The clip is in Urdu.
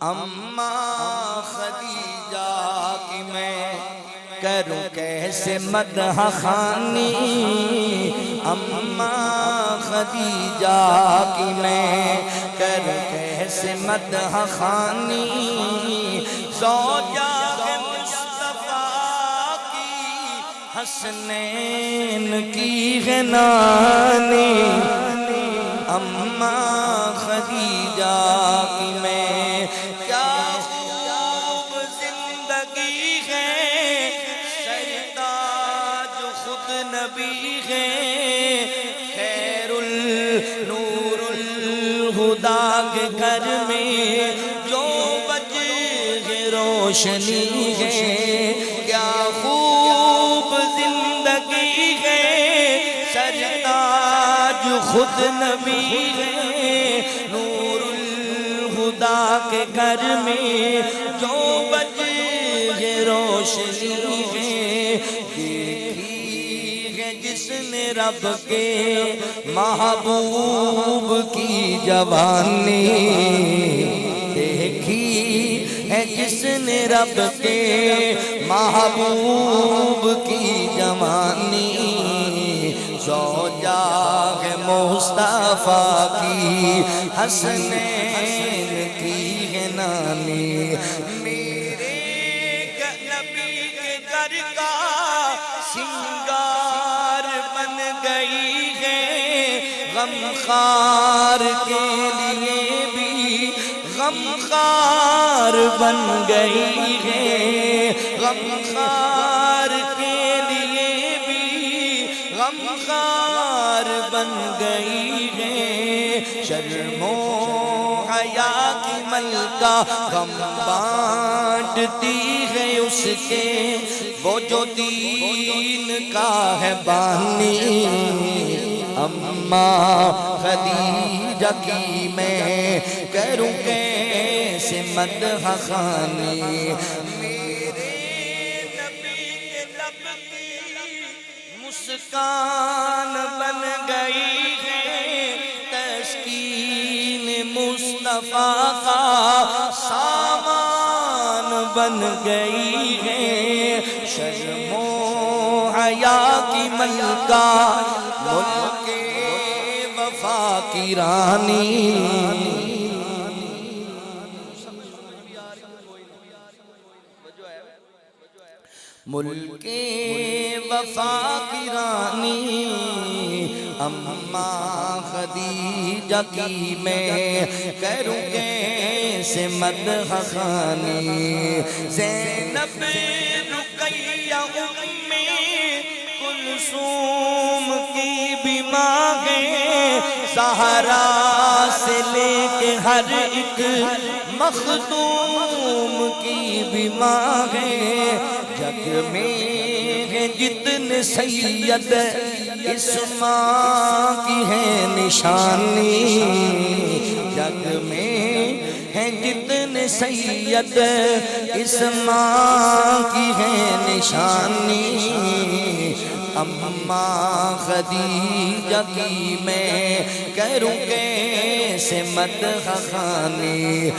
اماں خدیجہ کی میں کروں کیسے مدح خوانی، اماں خدیجہ کی میں کروں کیسے مدح خوانی، زوجہ مصطفیٰ کی حسنین کی ہے نانی، اماں خدیجہ کی میں کیا خوب زندگی ہے، سرتاج خود نبی ہے، خیر النور الہدا کے گھر میں جو وجہ روشنی ہے، کیا خوب زندگی ہے، سرتاج خود نبی ہے، نور الہدا کے گھر میں جو وجہ روشنی ہے، دیکھی ہے جس نے رب کے محبوب کی جوانی، دیکھی ہے جس نے رب کے محبوب کی جوانی، زوجہ ہے مصطفیٰ کی حسنین کی ہے نانی، میرے نبی کے گھر کا سنگار بن گئی ہے، غمخوار کے لیے بھی غمخوار بن گئی ہے، غمخوار کے لیے بھی غمخوار بن گئی ہے، شرم و حیا کی ملکہ غم بانٹتی ہے اس کے، وہ جو دین کا ہے بانی، اماں خدیجہ کی میں کروں کیسے مدح خوانی، میرے نبی کے لب کی مسکان بن گئی ہے، تسکین مصطفیٰ کا سامان بن گئی ہے، شرم و حیا کی ملکہ ملک وفا کی رانی، ملک وفا کی رانی، اماں خدیجہ کی میں کروں کیسے مدح خوانی، زینب رقیہ ام کلثوم کی بھی ماں ہے، زہرا سے لے کے ہر ایک مخدوم کی بھی ماں ہے، جگ میں ہے جتنے سید اس ماں کی ہے نشانی، جگ میں ہے جتنے سید اس ماں کی ہے نشانی، اماں خدیجہ کی میں کروں کیسے مدح خوانی،